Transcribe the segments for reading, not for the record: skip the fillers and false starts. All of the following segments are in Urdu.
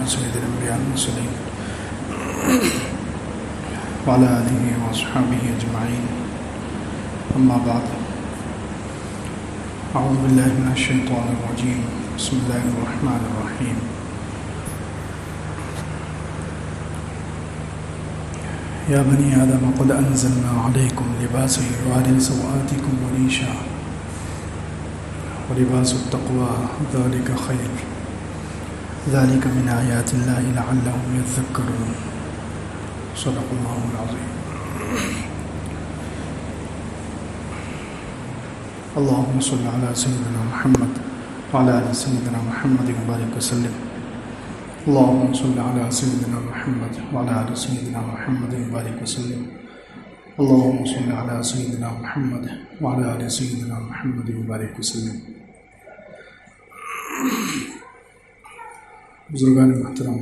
سيد الأنبياء والمرسلين وعلى آله وأصحابه أجمعين. أما بعد، أعوذ بالله من الشيطان الرجيم. بسم الله الرحمن الرحيم. يا بني آدم قد أنزلنا عليكم لباسا يواري سوآتكم وريشا ولباس التقوى ذلك خير ذلك من آيات الله لعلهم يذكرون. صدق الله العظيم. اللهم صل على سيدنا محمد وعلى آل سيدنا محمد وبارك وسلم. اللهم صل على سيدنا محمد وعلى آل سيدنا محمد وبارك وسلم. اللهم صل على سيدنا محمد وعلى آل سيدنا محمد وبارك وسلم. بزرگان محترم،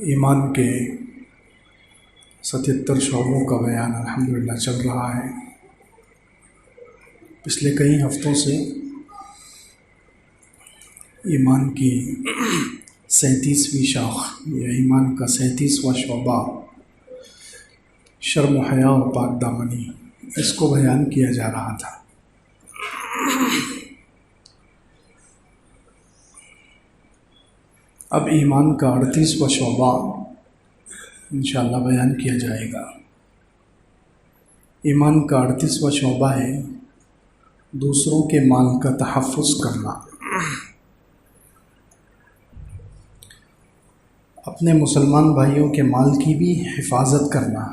ایمان کے 77 شعبوں کا بیان الحمدللہ چل رہا ہے. پچھلے کئی ہفتوں سے ایمان کی 37ویں شاخ یا ایمان کا 37واں شعبہ شرم و حیا اور پاک دامنی، اس کو بیان کیا جا رہا تھا. اب ایمان کا 38واں شعبہ انشاءاللہ بیان کیا جائے گا. ایمان کا 38واں شعبہ ہے دوسروں کے مال کا تحفظ کرنا. اپنے مسلمان بھائیوں کے مال کی بھی حفاظت کرنا.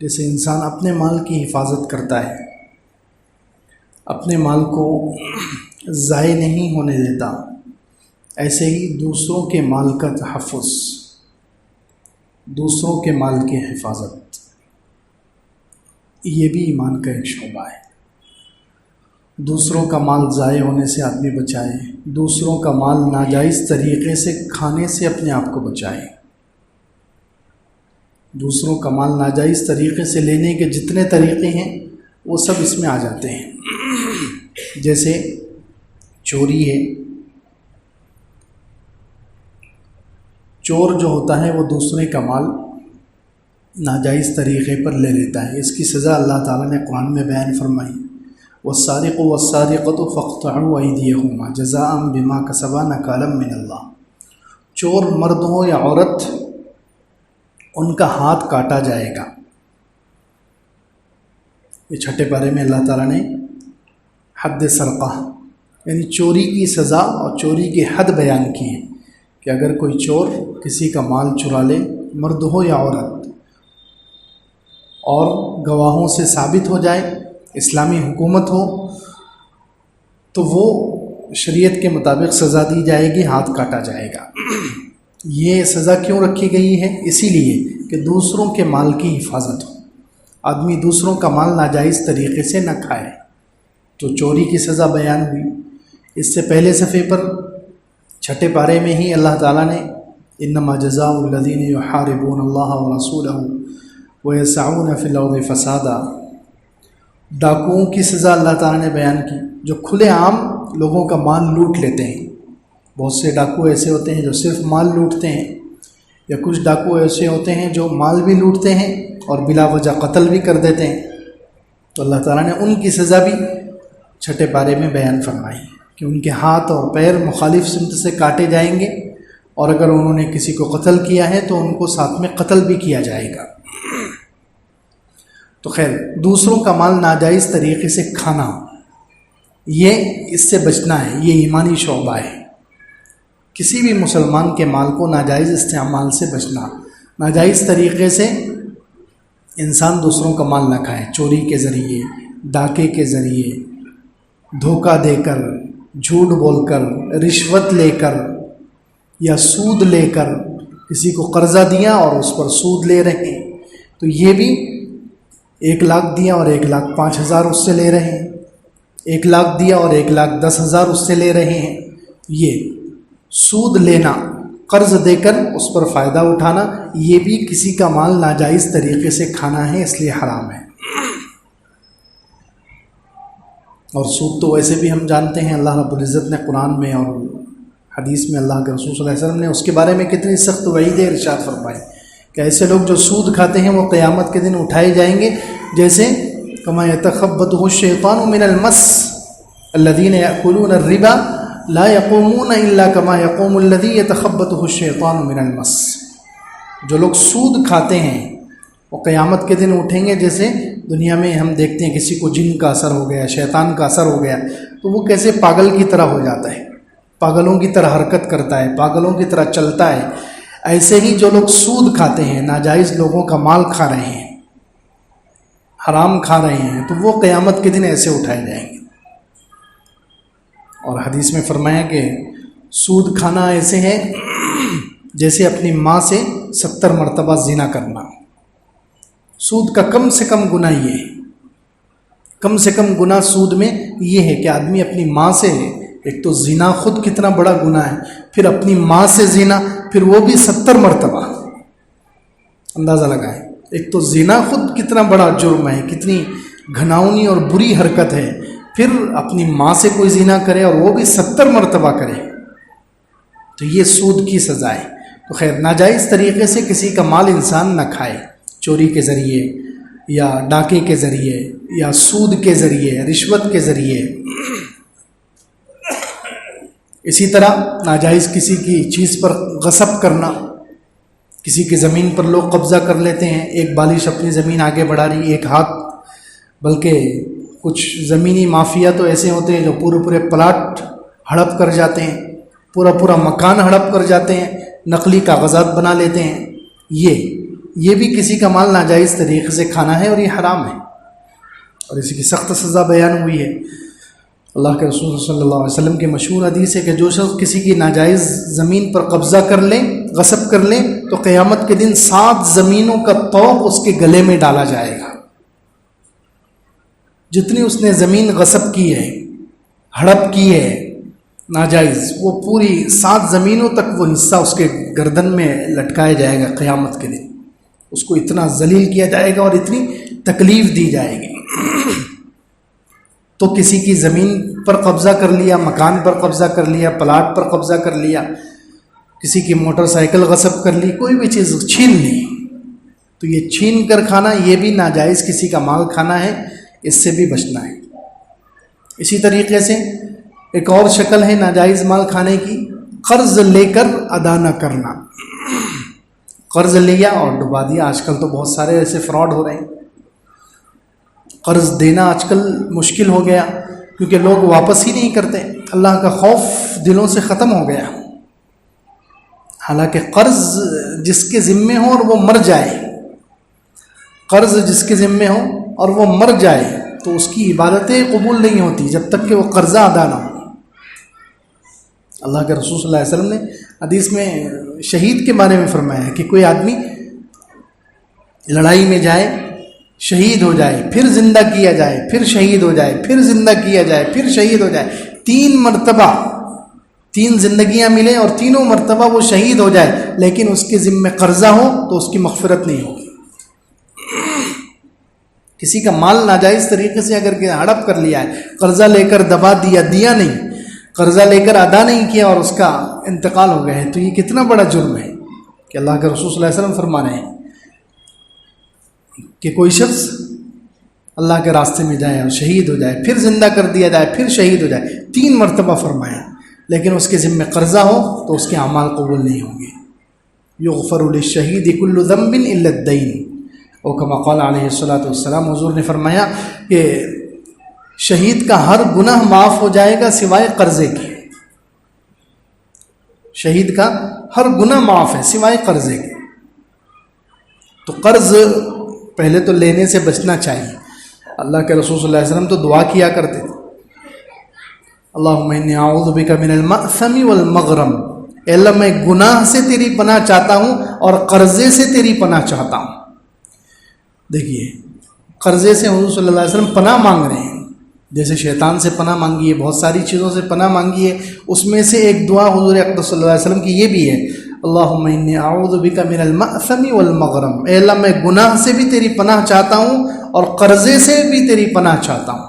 جیسے انسان اپنے مال کی حفاظت کرتا ہے، اپنے مال کو ضائع نہیں ہونے دیتا، ایسے ہی دوسروں کے مال کا تحفظ، دوسروں کے مال کی حفاظت، یہ بھی ایمان کا ایک شعبہ ہے. دوسروں کا مال ضائع ہونے سے آدمی بچائے، دوسروں کا مال ناجائز طریقے سے کھانے سے اپنے آپ کو بچائے. دوسروں کا مال ناجائز طریقے سے لینے کے جتنے طریقے ہیں وہ سب اس میں آ جاتے ہیں. جیسے چوری ہے. چور جو ہوتا ہے وہ دوسرے کا مال ناجائز طریقے پر لے لیتا ہے. اس کی سزا اللہ تعالیٰ نے قرآن میں بیان فرمائی، والسارق والسارقۃ فاقطعوا ایدیہما جزاء بما کسبا نکالا من اللہ. چور مرد ہو یا عورت، ان کا ہاتھ کاٹا جائے گا. یہ چھٹے پارے میں اللہ تعالیٰ نے حد سرقہ یعنی چوری کی سزا اور چوری کی حد بیان کی ہے کہ اگر کوئی چور کسی کا مال چرا لے، مرد ہو یا عورت، اور گواہوں سے ثابت ہو جائے، اسلامی حکومت ہو، تو وہ شریعت کے مطابق سزا دی جائے گی، ہاتھ کاٹا جائے گا. یہ سزا کیوں رکھی گئی ہے؟ اسی لیے کہ دوسروں کے مال کی حفاظت ہو، آدمی دوسروں کا مال ناجائز طریقے سے نہ کھائے. تو چوری کی سزا بیان ہوئی. اس سے پہلے صفحے پر چھٹے پارے میں ہی اللہ تعالیٰ نے انما جزاء الذین یحاربون اللہ ورسولہ ویسعون فی الارض فسادا، ڈاکوؤں کی سزا اللہ تعالیٰ نے بیان کی جو کھلے عام لوگوں کا مال لوٹ لیتے ہیں. بہت سے ڈاکو ایسے ہوتے ہیں جو صرف مال لوٹتے ہیں، یا کچھ ڈاکو ایسے ہوتے ہیں جو مال بھی لوٹتے ہیں اور بلا وجہ قتل بھی کر دیتے ہیں. تو اللہ تعالیٰ نے ان کی سزا بھی چھٹے پارے میں بیان فرمائی کہ ان کے ہاتھ اور پیر مخالف سمت سے کاٹے جائیں گے، اور اگر انہوں نے کسی کو قتل کیا ہے تو ان کو ساتھ میں قتل بھی کیا جائے گا. تو خیر، دوسروں کا مال ناجائز طریقے سے کھانا، یہ اس سے بچنا ہے، یہ ایمانی شعبہ ہے. کسی بھی مسلمان کے مال کو ناجائز استعمال سے بچنا. ناجائز طریقے سے انسان دوسروں کا مال نہ کھائے، چوری کے ذریعے، ڈاکے کے ذریعے، دھوکہ دے کر، جھوٹ بول کر، رشوت لے کر یا سود لے کر. کسی کو قرضہ دیا اور اس پر سود لے رہے ہیں، تو یہ بھی 1 لاکھ دیا اور 1,05,000 اس سے لے رہے ہیں، 1 لاکھ دیا اور 1,10,000 اس سے لے رہے ہیں. یہ سود لینا، قرض دے کر اس پر فائدہ اٹھانا، یہ بھی کسی کا مال ناجائز طریقے سے کھانا ہے، اس لیے حرام ہے. اور سود تو ویسے بھی ہم جانتے ہیں اللہ رب العزت نے قرآن میں اور حدیث میں اللہ کے رسول صلی اللہ علیہ وسلم نے اس کے بارے میں کتنی سخت وعیدیں ارشاد فرمائی کہ ایسے لوگ جو سود کھاتے ہیں وہ قیامت کے دن اٹھائے جائیں گے جیسے کما یتخبطہ الشیطان من المس الذین یأکلون الربا لا یقومون الا کما یقوم الذی یتخبطہ الشیطان من المس. جو لوگ سود کھاتے ہیں وہ قیامت کے دن اٹھیں گے جیسے دنیا میں ہم دیکھتے ہیں کسی کو جن کا اثر ہو گیا، شیطان کا اثر ہو گیا تو وہ کیسے پاگل کی طرح ہو جاتا ہے، پاگلوں کی طرح حرکت کرتا ہے، پاگلوں کی طرح چلتا ہے. ایسے ہی جو لوگ سود کھاتے ہیں، ناجائز لوگوں کا مال کھا رہے ہیں، حرام کھا رہے ہیں، تو وہ قیامت کے دن ایسے اٹھائے جائیں گے. اور حدیث میں فرمایا کہ سود کھانا ایسے ہے جیسے اپنی ماں سے 70 مرتبہ زنا کرنا. سود کا کم سے کم گناہ یہ ہے، کم سے کم گناہ سود میں یہ ہے کہ آدمی اپنی ماں سے، ایک تو زنا خود کتنا بڑا گناہ ہے، پھر اپنی ماں سے زنا، پھر وہ بھی 70 مرتبہ. اندازہ لگائیں، ایک تو زنا خود کتنا بڑا جرم ہے، کتنی گھناؤنی اور بری حرکت ہے، پھر اپنی ماں سے کوئی زنا کرے اور وہ بھی 70 مرتبہ کرے، تو یہ سود کی سزا ہے. تو خیر، ناجائز طریقے سے کسی کا مال انسان نہ کھائے، چوری کے ذریعے یا ڈاکے کے ذریعے یا سود کے ذریعے، رشوت کے ذریعے. اسی طرح ناجائز کسی کی چیز پر غصب کرنا، کسی کی زمین پر لوگ قبضہ کر لیتے ہیں، ایک بالش اپنی زمین آگے بڑھا رہی، ایک ہاتھ، بلکہ کچھ زمینی مافیا تو ایسے ہوتے ہیں جو پورے پلاٹ ہڑپ کر جاتے ہیں، پورا مکان ہڑپ کر جاتے ہیں، نقلی کاغذات بنا لیتے ہیں. یہ بھی کسی کا مال ناجائز طریقے سے کھانا ہے اور یہ حرام ہے، اور اسی کی سخت سزا بیان ہوئی ہے. اللہ کے رسول صلی اللہ علیہ وسلم کی مشہور حدیث ہے کہ جو شخص کسی کی ناجائز زمین پر قبضہ کر لیں، غصب کر لیں، تو قیامت کے دن 7 زمینوں کا طوق اس کے گلے میں ڈالا جائے گا. جتنی اس نے زمین غصب کی ہے، ہڑپ کی ہے ناجائز، وہ پوری 7 زمینوں تک وہ حصہ اس کے گردن میں لٹکایا جائے گا. قیامت کے دن اس کو اتنا ذلیل کیا جائے گا اور اتنی تکلیف دی جائے گی. تو کسی کی زمین پر قبضہ کر لیا، مکان پر قبضہ کر لیا، پلاٹ پر قبضہ کر لیا، کسی کی موٹر سائیکل غصب کر لی، کوئی بھی چیز چھین لی، تو یہ چھین کر کھانا یہ بھی ناجائز کسی کا مال کھانا ہے، اس سے بھی بچنا ہے. اسی طریقے سے ایک اور شکل ہے ناجائز مال کھانے کی، قرض لے کر ادا نہ کرنا. قرض لیا اور ڈبا دیا. آج کل تو بہت سارے ایسے فراڈ ہو رہے ہیں. قرض دینا آج کل مشکل ہو گیا کیونکہ لوگ واپس ہی نہیں کرتے. اللہ کا خوف دلوں سے ختم ہو گیا. حالانکہ قرض جس کے ذمے ہو اور وہ مر جائے، قرض جس کے ذمے ہو اور وہ مر جائے تو اس کی عبادتیں قبول نہیں ہوتی جب تک کہ وہ قرضہ ادا نہ ہو. اللہ کے رسول صلی اللہ علیہ وسلم نے حدیث میں شہید کے بارے میں فرمایا ہے کہ کوئی آدمی لڑائی میں جائے، شہید ہو جائے، پھر زندہ کیا جائے، پھر شہید ہو جائے، پھر زندہ کیا جائے، پھر شہید ہو جائے، 3 مرتبہ 3 زندگیاں ملیں اور تینوں مرتبہ وہ شہید ہو جائے، لیکن اس کے ذمے قرضہ ہو تو اس کی مغفرت نہیں ہوگی. کسی کا مال ناجائز طریقے سے اگر ہڑپ کر لیا ہے، قرضہ لے کر دبا دیا نہیں، قرضہ لے کر ادا نہیں کیا اور اس کا انتقال ہو گیا ہے، تو یہ کتنا بڑا جرم ہے کہ اللہ کے رسول صلی اللہ علیہ وسلم فرما رہے ہیں کہ کوئی شخص اللہ کے راستے میں جائے اور شہید ہو جائے، پھر زندہ کر دیا جائے، پھر شہید ہو جائے، 3 مرتبہ فرمایا، لیکن اس کے ذمہ قرضہ ہو تو اس کے اعمال قبول نہیں ہوں گے. یغفر للشہید کل ذنب الا الدین، اور کما قال علیہ الصلوۃ والسلام، حضور نے فرمایا کہ شہید کا ہر گناہ معاف ہو جائے گا سوائے قرضے کے. شہید کا ہر گناہ معاف ہے سوائے قرضے کے. تو قرض پہلے تو لینے سے بچنا چاہیے. اللہ کے رسول صلی اللہ علیہ وسلم تو دعا کیا کرتے تھے، اللہم انی اعوذ بک من المأثم والمغرم، اے اللہ میں گناہ سے تیری پناہ چاہتا ہوں اور قرضے سے تیری پناہ چاہتا ہوں. دیکھیے، قرضے سے حضور صلی اللہ علیہ وسلم پناہ مانگ رہے ہیں، جیسے شیطان سے پناہ مانگی ہے، بہت ساری چیزوں سے پناہ مانگی ہے. اس میں سے ایک دعا حضور اقدس صلی اللہ علیہ وسلم کی یہ بھی ہے، اللہم انی اعوذ بک من المأثم والمغرم، اے اللہ میں گناہ سے بھی تیری پناہ چاہتا ہوں اور قرضے سے بھی تیری پناہ چاہتا ہوں.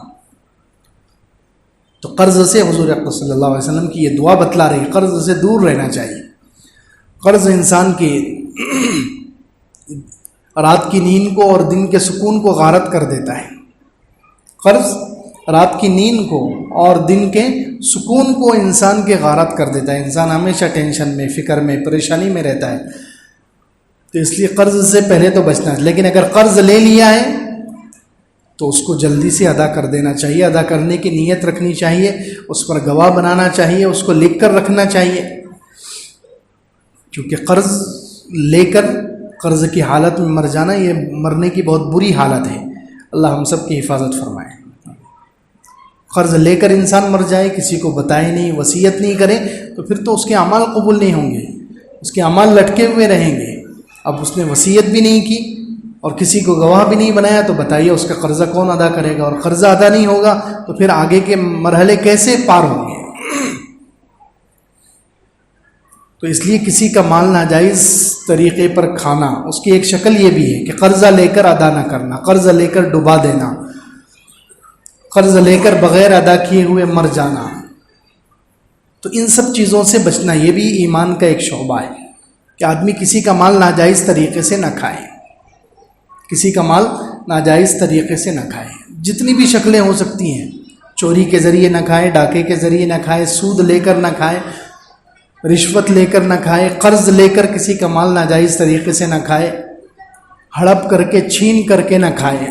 تو قرض سے حضور اقدس صلی اللہ علیہ وسلم کی یہ دعا بتلا رہی ہے، قرض سے دور رہنا چاہیے۔ قرض انسان کی رات کی نیند کو اور دن کے سکون کو غارت کر دیتا ہے۔ قرض رات کی نیند کو اور دن کے سکون کو انسان کے غارت کر دیتا ہے، انسان ہمیشہ ٹینشن میں، فکر میں، پریشانی میں رہتا ہے۔ تو اس لیے قرض سے پہلے تو بچنا ہے، لیکن اگر قرض لے لیا ہے تو اس کو جلدی سے ادا کر دینا چاہیے، ادا کرنے کی نیت رکھنی چاہیے، اس پر گواہ بنانا چاہیے، اس کو لکھ کر رکھنا چاہیے، کیونکہ قرض لے کر قرض کی حالت میں مر جانا یہ مرنے کی بہت بری حالت ہے۔ اللہ ہم سب کی حفاظت فرمائے۔ قرض لے کر انسان مر جائے، کسی کو بتائے نہیں، وصیت نہیں کرے، تو پھر تو اس کے اعمال قبول نہیں ہوں گے، اس کے اعمال لٹکے ہوئے رہیں گے۔ اب اس نے وصیت بھی نہیں کی اور کسی کو گواہ بھی نہیں بنایا، تو بتائیے اس کا قرضہ کون ادا کرے گا؟ اور قرضہ ادا نہیں ہوگا تو پھر آگے کے مرحلے کیسے پار ہوں گے؟ تو اس لیے کسی کا مال ناجائز طریقے پر کھانا، اس کی ایک شکل یہ بھی ہے کہ قرضہ لے کر ادا نہ کرنا، قرض لے کر ڈبا دینا، قرض لے کر بغیر ادا کیے ہوئے مر جانا۔ تو ان سب چیزوں سے بچنا یہ بھی ایمان کا ایک شعبہ ہے کہ آدمی کسی کا مال ناجائز طریقے سے نہ کھائے، کسی کا مال ناجائز طریقے سے نہ کھائے، جتنی بھی شکلیں ہو سکتی ہیں، چوری کے ذریعے نہ کھائے، ڈاکے کے ذریعے نہ کھائے، سود لے کر نہ کھائے، رشوت لے کر نہ کھائے، قرض لے کر کسی کا مال ناجائز طریقے سے نہ کھائے، ہڑپ کر کے چھین کر کے نہ کھائے۔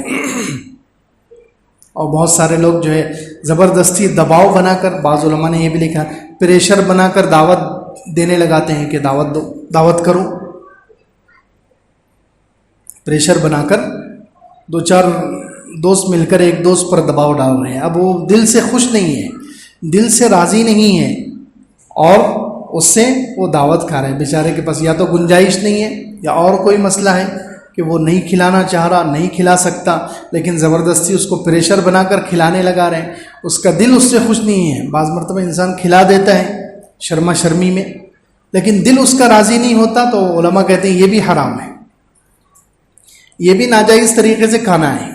اور بہت سارے لوگ جو ہے زبردستی دباؤ بنا کر، بعض علماء نے یہ بھی لکھا پریشر بنا کر دعوت دینے لگاتے ہیں کہ دعوت دو، دعوت کرو، پریشر بنا کر دو چار دوست مل کر ایک دوست پر دباؤ ڈال رہے ہیں۔ اب وہ دل سے خوش نہیں ہے، دل سے راضی نہیں ہے، اور اس سے وہ دعوت کھا رہے ہیں۔ بیچارے کے پاس یا تو گنجائش نہیں ہے یا اور کوئی مسئلہ ہے کہ وہ نہیں کھلانا چاہ رہا، نہیں کھلا سکتا، لیکن زبردستی اس کو پریشر بنا کر کھلانے لگا رہے ہیں۔ اس کا دل اس سے خوش نہیں ہے۔ بعض مرتبہ انسان کھلا دیتا ہے شرما شرمی میں، لیکن دل اس کا راضی نہیں ہوتا، تو علماء کہتے ہیں یہ بھی حرام ہے، یہ بھی ناجائز طریقے سے کھانا ہے۔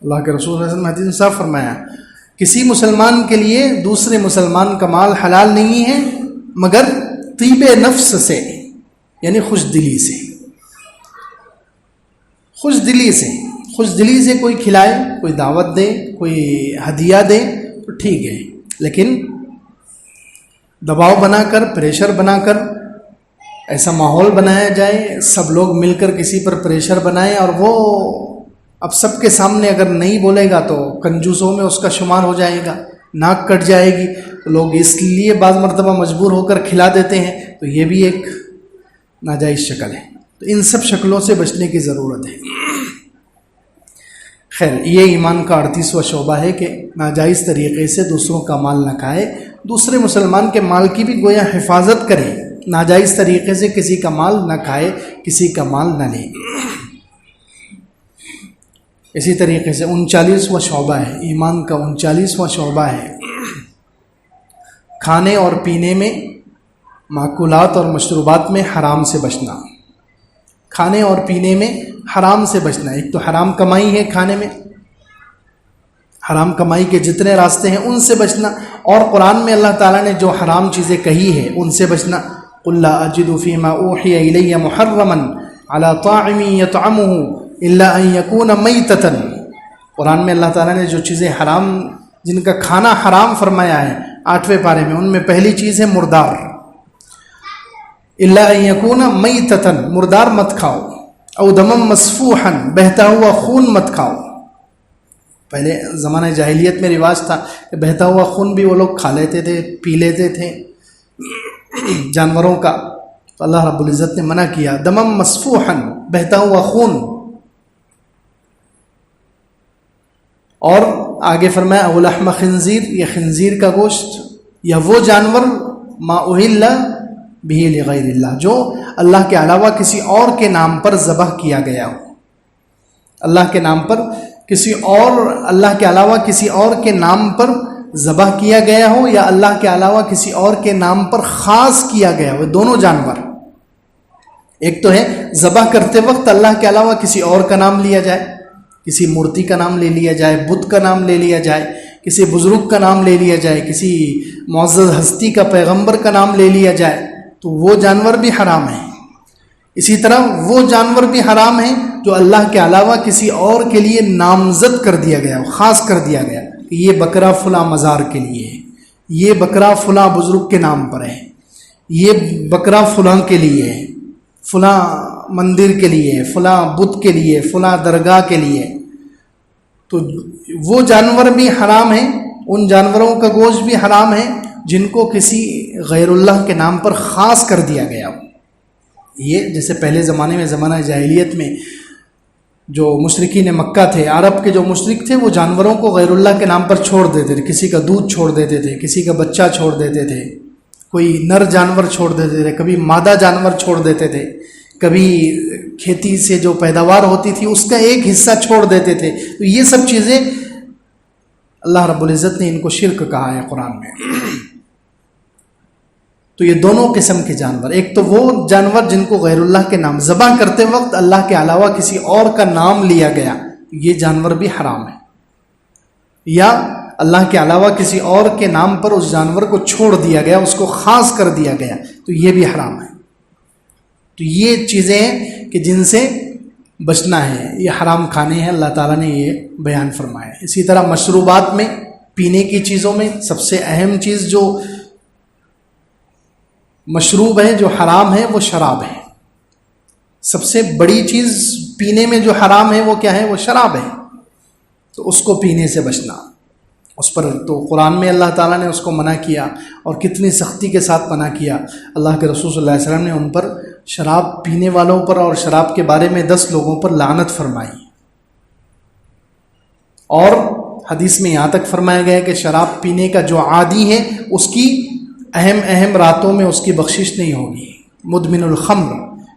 اللہ کے رسول صلی اللہ علیہ وسلم حدیث میں صاف فرمایا کسی مسلمان کے لیے دوسرے مسلمان کا مال حلال نہیں ہے مگر طیب نفس سے، یعنی خوش دلی سے، خوش دلی سے، خوش دلی سے کوئی کھلائے، کوئی دعوت دے، کوئی ہدیہ دے تو ٹھیک ہے، لیکن دباؤ بنا کر، پریشر بنا کر، ایسا ماحول بنایا جائے، سب لوگ مل کر کسی پر پریشر بنائیں، اور وہ اب سب کے سامنے اگر نہیں بولے گا تو کنجوسوں میں اس کا شمار ہو جائے گا، ناک کٹ جائے گی، تو لوگ اس لیے بعض مرتبہ مجبور ہو کر کھلا دیتے ہیں، تو یہ بھی ایک ناجائز شکل ہے۔ تو ان سب شکلوں سے بچنے کی ضرورت ہے۔ خیر، یہ ایمان کا 38واں شعبہ ہے کہ ناجائز طریقے سے دوسروں کا مال نہ کھائے، دوسرے مسلمان کے مال کی بھی گویا حفاظت کرے، ناجائز طریقے سے کسی کا مال نہ کھائے، کسی کا مال نہ لے۔ اسی طریقے سے 39واں شعبہ ہے، ایمان کا 39واں شعبہ ہے کھانے اور پینے میں، ماکولات اور مشروبات میں حرام سے بچنا، کھانے اور پینے میں حرام سے بچنا۔ ایک تو حرام کمائی ہے، کھانے میں حرام کمائی کے جتنے راستے ہیں ان سے بچنا، اور قرآن میں اللہ تعالیٰ نے جو حرام چیزیں کہی ہے ان سے بچنا۔ قُلْ لَا أَجِدُ فِي مَا أُوحِيَ إِلَيَّ مُحَرَّمًا عَلَى طَاعِمٍ يَطْعَمُهُ إِلَّا أَن يَكُونَ مَيْتَةً۔ قرآن میں اللہ تعالیٰ نے جو چیزیں حرام، جن کا کھانا حرام فرمایا ہے 8ویں پارے میں، ان میں پہلی چیز ہے مردار۔ إِلَّا أَن يَكُونَ مَيْتَةً، مردار مت کھاؤ، او دمم مسفوحاً، بہتا ہوا خون مت کھاؤ۔ پہلے زمانہ جاہلیت میں رواج تھا کہ بہتا ہوا خون بھی وہ لوگ کھا لیتے تھے، پی لیتے تھے جانوروں کا، تو اللہ رب العزت نے منع کیا، دمم مسفوحاً، بہتا ہوا خون۔ اور آگے فرمایا او لحم خنزیر، یہ خنزیر کا گوشت، یا وہ جانور ما اہل بہ لغیر اللہ، جو اللہ کے علاوہ کسی اور کے نام پر ذبح کیا گیا ہو، اللہ کے نام پر کسی اور، اللہ کے علاوہ کسی اور کے نام پر ذبح کیا گیا ہو، یا اللہ کے علاوہ کسی اور کے نام پر خاص کیا گیا ہو، دونوں جانور۔ ایک تو ہے ذبح کرتے وقت اللہ کے علاوہ کسی اور کا نام لیا جائے، کسی مورتی کا نام لے لیا جائے، بت کا نام لے لیا جائے، کسی بزرگ کا نام لے لیا جائے، کسی معزز ہستی کا پیغمبر کا نام لے لیا جائے تو وہ جانور بھی حرام ہیں۔ اسی طرح وہ جانور بھی حرام ہیں جو اللہ کے علاوہ کسی اور کے لیے نامزد کر دیا گیا، خاص کر دیا گیا کہ یہ بکرا فلاں مزار کے لیے ہے، یہ بکرا فلاں بزرگ کے نام پر ہے، یہ بکرا فلاں کے لیے ہے، فلاں مندر کے لیے، فلاں بت کے لیے، فلاں درگاہ کے لیے، تو وہ جانور بھی حرام ہیں۔ ان جانوروں کا گوشت بھی حرام ہے جن کو کسی غیر اللہ کے نام پر خاص کر دیا گیا ہو۔ یہ جیسے پہلے زمانے میں، زمانہ جاہلیت میں جو مشرکین مکہ تھے، عرب کے جو مشرک تھے، وہ جانوروں کو غیر اللہ کے نام پر چھوڑ دیتے تھے، کسی کا دودھ چھوڑ دیتے تھے، کسی کا بچہ چھوڑ دیتے تھے، کوئی نر جانور چھوڑ دیتے تھے، کبھی مادہ جانور چھوڑ دیتے تھے، کبھی کھیتی سے جو پیداوار ہوتی تھی اس کا ایک حصہ چھوڑ دیتے تھے۔ تو یہ سب چیزیں اللہ رب العزت نے ان کو شرک کہا ہے قرآن میں۔ تو یہ دونوں قسم کے جانور، ایک تو وہ جانور جن کو غیر اللہ کے نام ذبح کرتے وقت اللہ کے علاوہ کسی اور کا نام لیا گیا، یہ جانور بھی حرام ہے، یا اللہ کے علاوہ کسی اور کے نام پر اس جانور کو چھوڑ دیا گیا، اس کو خاص کر دیا گیا، تو یہ بھی حرام ہے۔ تو یہ چیزیں ہیں کہ جن سے بچنا ہے، یہ حرام کھانے ہیں، اللہ تعالیٰ نے یہ بیان فرمایا ہے۔ اسی طرح مشروبات میں، پینے کی چیزوں میں سب سے اہم چیز جو مشروب ہے، جو حرام ہے، وہ شراب ہے۔ سب سے بڑی چیز پینے میں جو حرام ہے وہ کیا ہے؟ وہ شراب ہے۔ تو اس کو پینے سے بچنا، اس پر تو قرآن میں اللہ تعالیٰ نے اس کو منع کیا، اور کتنی سختی کے ساتھ منع کیا۔ اللہ کے رسول صلی اللہ علیہ وسلم نے ان پر، شراب پینے والوں پر اور شراب کے بارے میں 10 لوگوں پر لعنت فرمائی، اور حدیث میں یہاں تک فرمایا گیا کہ شراب پینے کا جو عادی ہے اس کی اہم راتوں میں اس کی بخشش نہیں ہوگی۔ مدمن الخمر،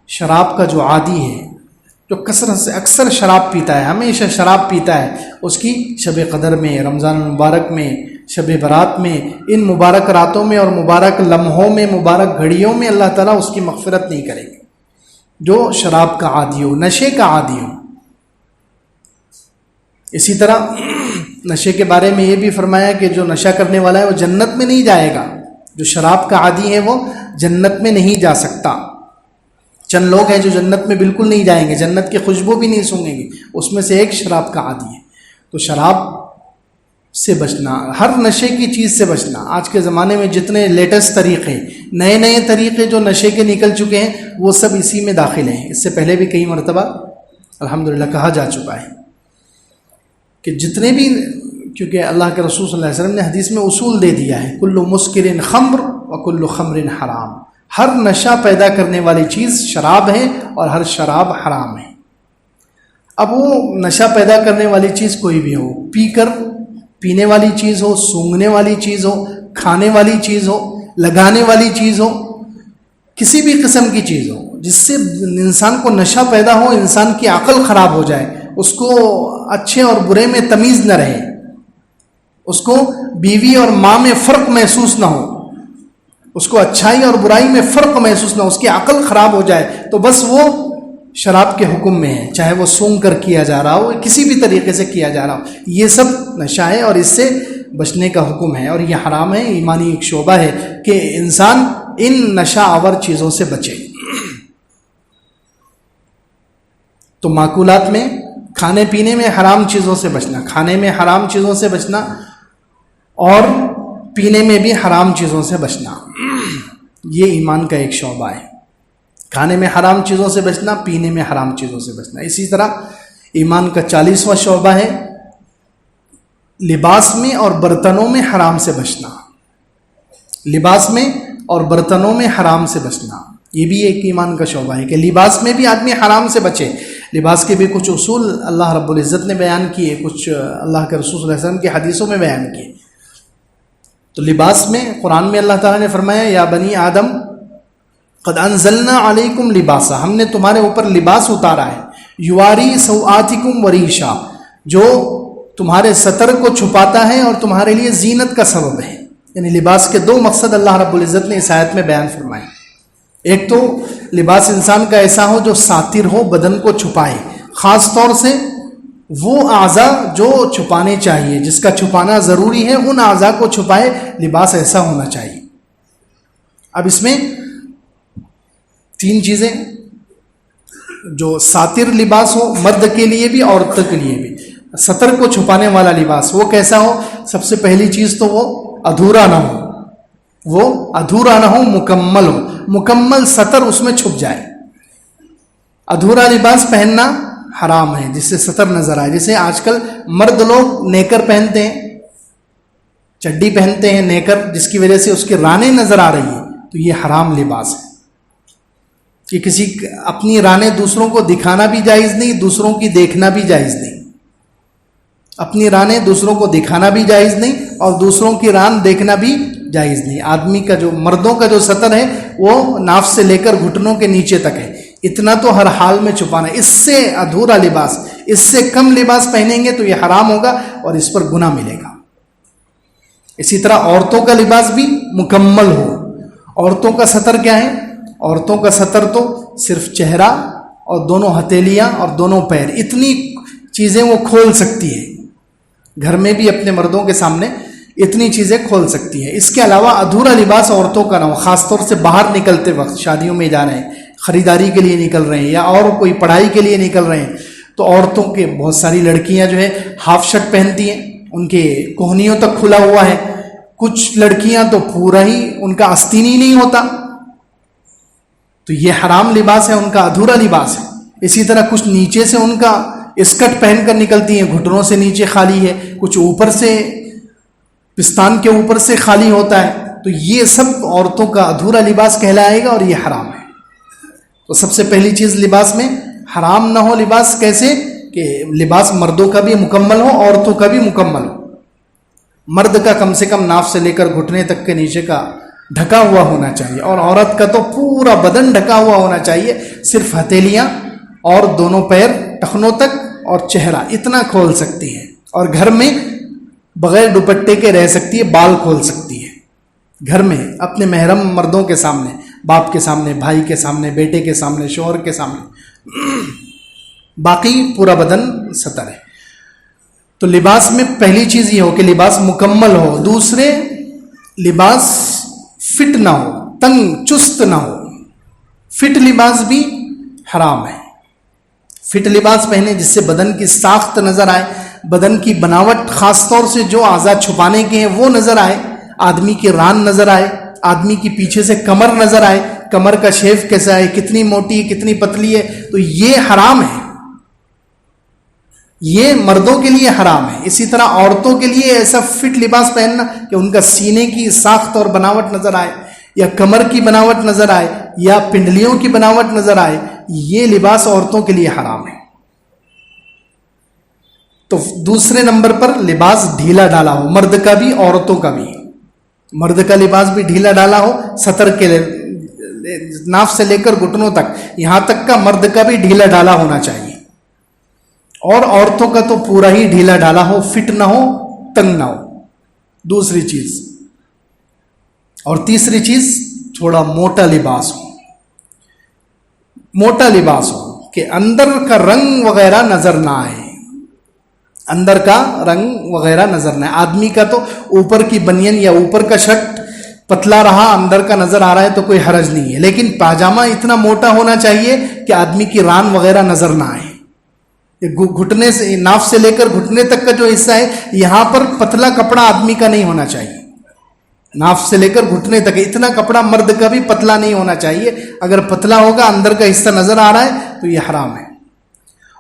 شراب کا جو عادی ہے، جو کثرت سے اکثر شراب پیتا ہے، ہمیشہ شراب پیتا ہے، اس کی شب قدر میں، رمضان المبارک میں، شب برات میں، ان مبارک راتوں میں اور مبارک لمحوں میں، مبارک گھڑیوں میں اللہ تعالیٰ اس کی مغفرت نہیں کرے گے۔ جو شراب کا عادی ہو، نشے کا عادی ہو۔ اسی طرح نشے کے بارے میں یہ بھی فرمایا کہ جو نشہ کرنے والا ہے وہ جنت میں نہیں جائے گا، جو شراب کا عادی ہے وہ جنت میں نہیں جا سکتا۔ چند لوگ ہیں جو جنت میں بالکل نہیں جائیں گے، جنت کی خوشبو بھی نہیں سونگیں گے، اس میں سے ایک شراب کا عادی ہے۔ تو شراب سے بچنا، ہر نشے کی چیز سے بچنا۔ آج کے زمانے میں جتنے لیٹسٹ طریقے، نئے طریقے جو نشے کے نکل چکے ہیں، وہ سب اسی میں داخل ہیں۔ اس سے پہلے بھی کئی مرتبہ الحمدللہ کہا جا چکا ہے کہ جتنے بھی، کیونکہ اللہ کے رسول صلی اللہ علیہ وسلم نے حدیث میں اصول دے دیا ہے، کل مسکر خمر وکل خمر حرام، ہر نشہ پیدا کرنے والی چیز شراب ہے اور ہر شراب حرام ہے۔ اب وہ نشہ پیدا کرنے والی چیز کوئی بھی ہو، پینے والی چیز ہو، سونگھنے والی چیز ہو، کھانے والی چیز ہو، لگانے والی چیز ہو، کسی بھی قسم کی چیز ہو جس سے انسان کو نشہ پیدا ہو، انسان کی عقل خراب ہو جائے، اس کو اچھے اور برے میں تمیز نہ رہے، اس کو بیوی اور ماں میں فرق محسوس نہ ہو، اس کو اچھائی اور برائی میں فرق محسوس نہ ہو، اس کی عقل خراب ہو جائے، تو بس وہ شراب کے حکم میں ہے، چاہے وہ سونگ کر کیا جا رہا ہو، کسی بھی طریقے سے کیا جا رہا ہو، یہ سب نشہ ہے اور اس سے بچنے کا حکم ہے، اور یہ حرام ہے۔ ایمانی ایک شعبہ ہے کہ انسان ان نشہ آور چیزوں سے بچے۔ تو معقولات میں، کھانے پینے میں حرام چیزوں سے بچنا، کھانے میں حرام چیزوں سے بچنا، اور پینے میں بھی حرام چیزوں سے بچنا، یہ ایمان کا ایک شعبہ ہے۔ کھانے میں حرام چیزوں سے بچنا، پینے میں حرام چیزوں سے بچنا۔ اسی طرح ایمان کا 40واں شعبہ ہے لباس میں اور برتنوں میں حرام سے بچنا، لباس میں اور برتنوں میں حرام سے بچنا، یہ بھی ایک ایمان کا شعبہ ہے کہ لباس میں بھی آدمی حرام سے بچے۔ لباس کے بھی کچھ اصول اللہ رب العزت نے بیان کیے، کچھ اللہ کے رسول صلی اللہ علیہ وسلم کی حدیثوں میں بیان کیے۔ تو لباس میں قرآن میں اللہ تعالیٰ نے فرمایا یا بنی آدم قد انزلنا علیکم لباسا، ہم نے تمہارے اوپر لباس اتارا ہے، یواری سوآتکم وریشا، جو تمہارے ستر کو چھپاتا ہے اور تمہارے لیے زینت کا سبب ہے۔ یعنی لباس کے 2 مقصد اللہ رب العزت نے اس آیت میں بیان فرمائے۔ ایک تو لباس انسان کا ایسا ہو جو ساتر ہو، بدن کو چھپائے، خاص طور سے وہ اعضاء جو چھپانے چاہیے، جس کا چھپانا ضروری ہے، ان اعضاء کو چھپائے، لباس ایسا ہونا چاہیے۔ اب اس میں 3 چیزیں، جو ساتر لباس ہو مرد کے لیے بھی عورت کے لیے بھی، ستر کو چھپانے والا لباس وہ کیسا ہو؟ سب سے پہلی چیز تو وہ ادھورا نہ ہو، وہ ادھورا نہ ہو، مکمل ہو، مکمل ستر اس میں چھپ جائے۔ ادھورا لباس پہننا حرام ہے جس سے ستر نظر آئے، جیسے آج کل مرد لوگ نیکر پہنتے ہیں، چڈی پہنتے ہیں نیکر، جس کی وجہ سے اس کی رانیں نظر آ رہی ہیں، تو یہ حرام لباس ہے۔ کہ کسی اپنی رانیں دوسروں کو دکھانا بھی جائز نہیں، دوسروں کی دیکھنا بھی جائز نہیں، اپنی رانیں دوسروں کو دکھانا بھی جائز نہیں اور دوسروں کی ران دیکھنا بھی جائز نہیں۔ آدمی کا جو، مردوں کا جو ستر ہے وہ ناف سے لے کر گھٹنوں کے نیچے تک ہے، اتنا تو ہر حال میں چھپانا ہے۔ اس سے ادھورا لباس، اس سے کم لباس پہنیں گے تو یہ حرام ہوگا اور اس پر گناہ ملے گا۔ اسی طرح عورتوں کا لباس بھی مکمل ہو۔ عورتوں کا ستر کیا ہے؟ عورتوں کا ستر تو صرف چہرہ اور دونوں ہتھیلیاں اور دونوں پیر، اتنی چیزیں وہ کھول سکتی ہے، گھر میں بھی اپنے مردوں کے سامنے اتنی چیزیں کھول سکتی ہے۔ اس کے علاوہ ادھورا لباس عورتوں کا نہ ہو، خاص طور سے باہر نکلتے وقت، شادیوں میں جا رہے ہیں، خریداری کے لیے نکل رہے ہیں یا اور کوئی پڑھائی کے لیے نکل رہے ہیں، تو عورتوں کے بہت ساری لڑکیاں جو ہے ہاف شرٹ پہنتی ہیں، ان کے کوہنیوں تک کھلا ہوا ہے، کچھ لڑکیاں تو پورا ہی ان کا آستین ہی نہیں ہوتا، تو یہ حرام لباس ہے، ان کا ادھورا لباس ہے۔ اسی طرح کچھ نیچے سے ان کا اسکرٹ پہن کر نکلتی ہیں، گھٹنوں سے نیچے خالی ہے، کچھ اوپر سے پستان کے اوپر سے خالی ہوتا ہے، تو یہ سب عورتوں کا ادھورا لباس کہلائے گا اور یہ حرام ہے۔ تو سب سے پہلی چیز لباس میں حرام نہ ہو لباس، کیسے کہ لباس مردوں کا بھی مکمل ہو، عورتوں کا بھی مکمل ہو۔ مرد کا کم سے کم ناف سے لے کر گھٹنے تک کے نیچے کا ڈھکا ہوا ہونا چاہیے، اور عورت کا تو پورا بدن ڈھکا ہوا ہونا چاہیے، صرف ہتھیلیاں اور دونوں پیر ٹخنوں تک اور چہرہ اتنا کھول سکتی ہے، اور گھر میں بغیر دوپٹے کے رہ سکتی ہے، بال کھول سکتی ہے گھر میں اپنے محرم مردوں کے سامنے، باپ کے سامنے، بھائی کے سامنے، بیٹے کے سامنے، شوہر کے سامنے، باقی پورا بدن ستر ہے۔ تو لباس میں پہلی چیز یہ ہو کہ لباس مکمل ہو، دوسرے لباس فٹ نہ ہو، تنگ چست نہ ہو۔ فٹ لباس بھی حرام ہے۔ فٹ لباس پہنے جس سے بدن کی ساخت نظر آئے، بدن کی بناوٹ، خاص طور سے جو اعضاء چھپانے کے ہیں وہ نظر آئے، آدمی کی ران نظر آئے، آدمی کی پیچھے سے کمر نظر آئے، کمر کا شیف کیسا ہے، کتنی موٹی ہے، کتنی پتلی ہے، تو یہ حرام ہے، یہ مردوں کے لیے حرام ہے۔ اسی طرح عورتوں کے لیے ایسا فٹ لباس پہننا کہ ان کا سینے کی ساخت اور بناوٹ نظر آئے، یا کمر کی بناوٹ نظر آئے، یا پنڈلیوں کی بناوٹ نظر آئے، یہ لباس عورتوں کے لیے حرام ہے۔ تو دوسرے نمبر پر لباس ڈھیلا ڈالا ہو، مرد کا بھی عورتوں کا بھی۔ مرد کا لباس بھی ڈھیلا ڈالا ہو، ستر کے ناف سے لے کر گھٹنوں تک، یہاں تک کا مرد کا بھی ڈھیلا ڈالا ہونا چاہیے، اور عورتوں کا تو پورا ہی ڈھیلا ڈالا ہو، فٹ نہ ہو، تنگ نہ ہو، دوسری چیز۔ اور تیسری چیز تھوڑا موٹا لباس ہو، موٹا لباس ہو کہ اندر کا رنگ وغیرہ نظر نہ آئے، اندر کا رنگ وغیرہ نظر نہ آئے۔ آدمی کا تو اوپر کی بنین یا اوپر کا شرٹ پتلا رہا، اندر کا نظر آ رہا ہے تو کوئی حرج نہیں ہے، لیکن پاجامہ اتنا موٹا ہونا چاہیے کہ آدمی کی ران وغیرہ نظر نہ آئے۔ گھٹنے سے، ناف سے لے کر گھٹنے تک کا جو حصہ ہے، یہاں پر پتلا کپڑا آدمی کا نہیں ہونا چاہیے، ناف سے لے کر گھٹنے تک اتنا کپڑا مرد کا بھی پتلا نہیں ہونا چاہیے، اگر پتلا ہوگا اندر کا حصہ نظر آ رہا ہے تو یہ حرام ہے۔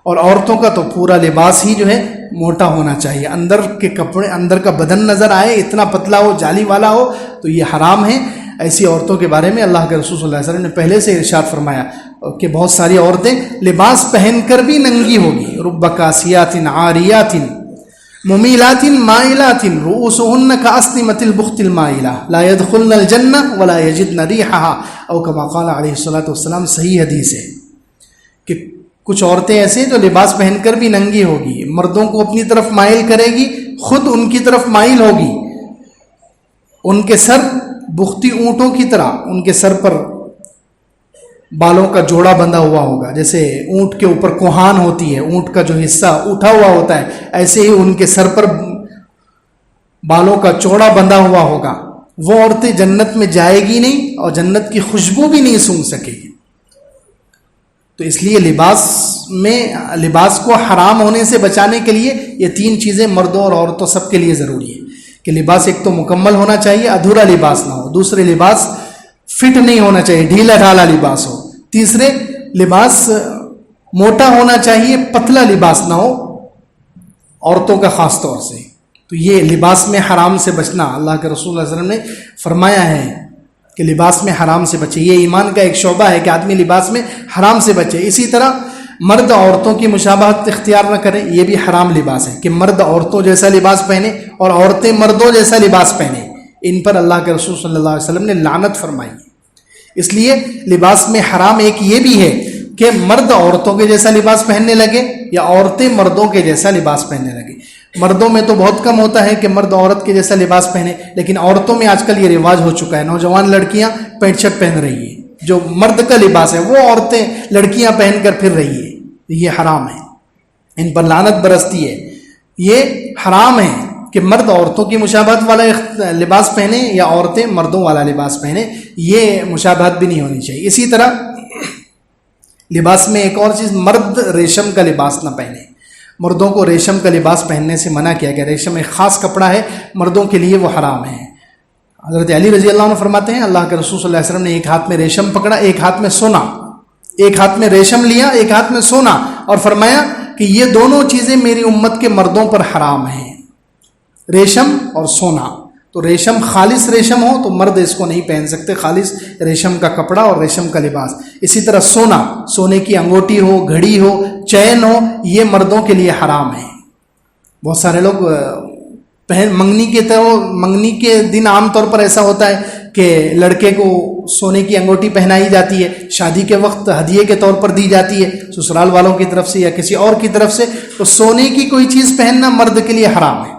اور عورتوں کا تو پورا لباس ہی جو ہے موٹا ہونا چاہیے، اندر کے کپڑے، اندر کا بدن نظر آئے، اتنا پتلا ہو، جالی والا ہو، تو یہ حرام ہے۔ ایسی عورتوں کے بارے میں اللہ کے رسول صلی اللہ علیہ وسلم نے پہلے سے ارشاد فرمایا کہ بہت ساری عورتیں لباس پہن کر بھی ننگی ہوگی، رب کاسیات عاریات ممیلات مائلات رؤوسهن كأسنمة البخت المائلة لا يدخلن الجنة ولا يجدن ريحها، او كما قال علیہ الصلوۃ والسلام۔ صحیح حدیث ہے کہ کچھ عورتیں ایسے جو لباس پہن کر بھی ننگی ہوگی، مردوں کو اپنی طرف مائل کرے گی، خود ان کی طرف مائل ہوگی، ان کے سر بختی اونٹوں کی طرح، ان کے سر پر بالوں کا جوڑا بندھا ہوا ہوگا، جیسے اونٹ کے اوپر کوہان ہوتی ہے، اونٹ کا جو حصہ اٹھا ہوا ہوتا ہے، ایسے ہی ان کے سر پر بالوں کا چوڑا بندھا ہوا ہوگا، وہ عورتیں جنت میں جائے گی نہیں اور جنت کی خوشبو بھی نہیں سونگھ سکے گی۔ تو اس لیے لباس کو حرام ہونے سے بچانے کے لیے یہ 3 چیزیں مردوں اور عورتوں سب کے لیے ضروری ہے کہ لباس ایک تو مکمل ہونا چاہیے، ادھورا لباس نہ ہو، دوسرے لباس فٹ نہیں ہونا چاہیے، ڈھیلا ڈھالا لباس ہو، تیسرے لباس موٹا ہونا چاہیے، پتلا لباس نہ ہو، عورتوں کا خاص طور سے۔ تو یہ لباس میں حرام سے بچنا، اللہ کے رسول صلی اللہ علیہ وسلم نے فرمایا ہے کہ لباس میں حرام سے بچے، یہ ایمان کا ایک شعبہ ہے کہ آدمی لباس میں حرام سے بچے۔ اسی طرح مرد عورتوں کی مشابہت اختیار نہ کریں، یہ بھی حرام لباس ہے کہ مرد عورتوں جیسا لباس پہنے اور عورتیں مردوں جیسا لباس پہنے، ان پر اللہ کے رسول صلی اللہ علیہ وسلم نے لعنت فرمائی۔ اس لیے لباس میں حرام ایک یہ بھی ہے کہ مرد عورتوں کے جیسا لباس پہننے لگے یا عورتیں مردوں کے جیسا لباس پہننے لگے۔ مردوں میں تو بہت کم ہوتا ہے کہ مرد عورت کے جیسا لباس پہنے، لیکن عورتوں میں آج کل یہ رواج ہو چکا ہے، نوجوان لڑکیاں پینٹ شرٹ پہن رہی ہیں، جو مرد کا لباس ہے وہ عورتیں لڑکیاں پہن کر پھر رہی ہے، یہ حرام ہے، ان پر لعنت برستی ہے۔ یہ حرام ہے کہ مرد عورتوں کی مشابہت والا لباس پہنے یا عورتیں مردوں والا لباس پہنے، یہ مشابہت بھی نہیں ہونی چاہیے۔ اسی طرح لباس میں ایک اور چیز، مرد ریشم کا لباس نہ پہنے، مردوں کو ریشم کا لباس پہننے سے منع کیا گیا۔ ریشم ایک خاص کپڑا ہے، مردوں کے لیے وہ حرام ہے۔ حضرت علی رضی اللہ عنہ فرماتے ہیں اللہ کے رسول صلی اللہ علیہ وسلم نے ایک ہاتھ میں ریشم پکڑا، ایک ہاتھ میں سونا، ایک ہاتھ میں ریشم لیا، ایک ہاتھ میں سونا، اور فرمایا کہ یہ دونوں چیزیں میری امت کے مردوں پر حرام ہیں، ریشم اور سونا۔ تو ریشم خالص ریشم ہو تو مرد اس کو نہیں پہن سکتے، خالص ریشم کا کپڑا اور ریشم کا لباس۔ اسی طرح سونا، سونے کی انگوٹی ہو، گھڑی ہو، چین ہو، یہ مردوں کے لیے حرام ہے۔ بہت سارے لوگ منگنی کے دن عام طور پر ایسا ہوتا ہے کہ لڑکے کو سونے کی انگوٹی پہنائی جاتی ہے، شادی کے وقت ہدیے کے طور پر دی جاتی ہے سسرال والوں کی طرف سے یا کسی اور کی طرف سے۔ تو سونے کی کوئی چیز پہننا مرد کے لیے حرام ہے،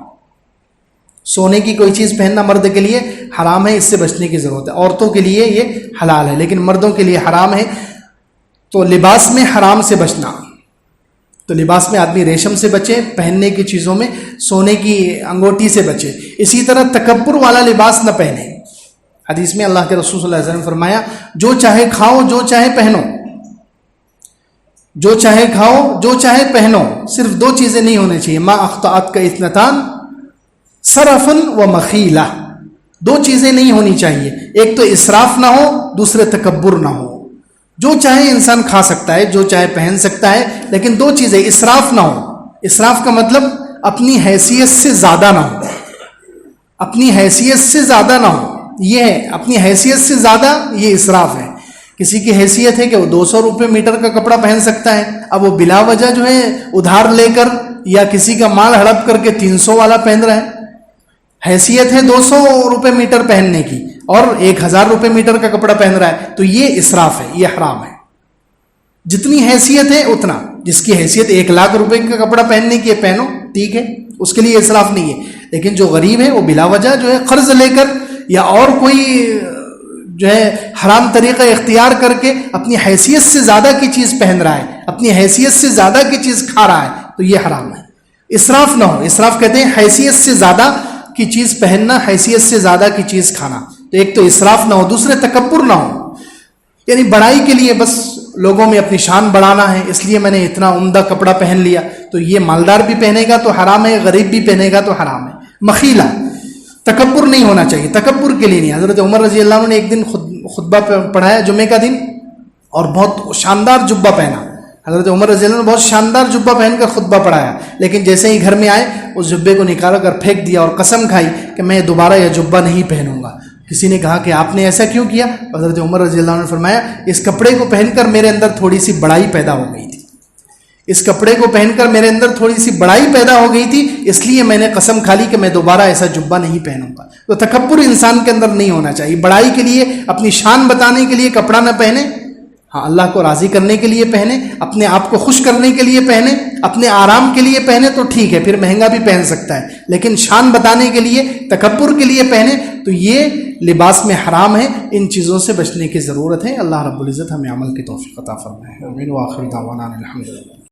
سونے کی کوئی چیز پہننا مرد کے لیے حرام ہے، اس سے بچنے کی ضرورت ہے۔ عورتوں کے لیے یہ حلال ہے لیکن مردوں کے لیے حرام ہے۔ تو لباس میں حرام سے بچنا، تو لباس میں آدمی ریشم سے بچے، پہننے کی چیزوں میں سونے کی انگوٹی سے بچے۔ اسی طرح تکبر والا لباس نہ پہنے۔ حدیث میں اللہ کے رسول صلی اللہ علیہ وسلم نے فرمایا جو چاہے کھاؤ، جو چاہے پہنو، جو چاہے کھاؤ، جو چاہے پہنو، صرف 2 چیزیں نہیں ہونے چاہیے، ما اخطأت کا اثنتان صرفن و مخیلہ، 2 چیزیں نہیں ہونی چاہیے، ایک تو اسراف نہ ہو، دوسرے تکبر نہ ہو۔ جو چاہے انسان کھا سکتا ہے، جو چاہے پہن سکتا ہے، لیکن 2 چیزیں، اسراف نہ ہو۔ اسراف کا مطلب اپنی حیثیت سے زیادہ نہ ہو، اپنی حیثیت سے زیادہ نہ ہو، یہ ہے اپنی حیثیت سے زیادہ، یہ اسراف ہے۔ کسی کی حیثیت ہے کہ وہ 200 روپے میٹر کا کپڑا پہن سکتا ہے، اب وہ بلا وجہ جو ہے ادھار لے کر یا کسی کا مال ہڑپ کر کے 300 والا پہن رہا ہے۔ حیثیت ہے 200 روپے میٹر پہننے کی اور 1000 روپے میٹر کا کپڑا پہن رہا ہے، تو یہ اسراف ہے، یہ حرام ہے۔ جتنی حیثیت ہے اتنا، جس کی حیثیت 1,00,000 روپے کا کپڑا پہننے کی ہے پہنو، ٹھیک ہے، اس کے لیے اسراف نہیں ہے۔ لیکن جو غریب ہے وہ بلا وجہ جو ہے قرض لے کر یا اور کوئی جو ہے حرام طریقہ اختیار کر کے اپنی حیثیت سے زیادہ کی چیز پہن رہا ہے، اپنی حیثیت سے زیادہ کی چیز کھا رہا ہے، تو یہ حرام ہے۔ اسراف نہ ہو، اسراف کہتے ہیں حیثیت سے زیادہ کی چیز پہننا، حیثیت سے زیادہ کی چیز کھانا۔ تو ایک تو اسراف نہ ہو، دوسرے تکبر نہ ہو، یعنی بڑائی کے لیے بس لوگوں میں اپنی شان بڑھانا ہے، اس لیے میں نے اتنا عمدہ کپڑا پہن لیا، تو یہ مالدار بھی پہنے گا تو حرام ہے، غریب بھی پہنے گا تو حرام ہے۔ مخیلہ، تکبر نہیں ہونا چاہیے، تکبر کے لیے نہیں۔ حضرت عمر رضی اللہ عنہ نے ایک دن خطبہ پڑھایا جمعے کا دن، اور بہت شاندار جبہ پہنا۔ حضرت عمر رضی اللہ عنہ نے بہت شاندار جبہ پہن کر خطبہ پڑھایا، لیکن جیسے ہی گھر میں آئے اس جبے کو نکال کر پھینک دیا اور قسم کھائی کہ میں دوبارہ یہ جبہ نہیں پہنوں گا۔ کسی نے کہا کہ آپ نے ایسا کیوں کیا؟ حضرت عمر رضی اللہ عنہ نے فرمایا اس کپڑے کو پہن کر میرے اندر تھوڑی سی بڑائی پیدا ہو گئی تھی، اس کپڑے کو پہن کر میرے اندر تھوڑی سی بڑائی پیدا ہو گئی تھی، اس لیے میں نے قسم کھا لی کہ میں دوبارہ ایسا جبہ نہیں پہنوں گا۔ تو تکبر انسان کے اندر نہیں ہونا چاہیے، بڑائی کے لیے، اپنی شان بتانے کے لیے کپڑا نہ پہنے، ہاں اللہ کو راضی کرنے کے لیے پہنے، اپنے آپ کو خوش کرنے کے لیے پہنے، اپنے آرام کے لیے پہنے تو ٹھیک ہے، پھر مہنگا بھی پہن سکتا ہے، لیکن شان بتانے کے لیے، تکبر کے لیے پہنے تو یہ لباس میں حرام ہے، ان چیزوں سے بچنے کی ضرورت ہے۔ اللہ رب العزت ہمیں عمل کی توفیق عطا فرمائے۔ آمین۔ وآخر دعوانا الحمدللہ۔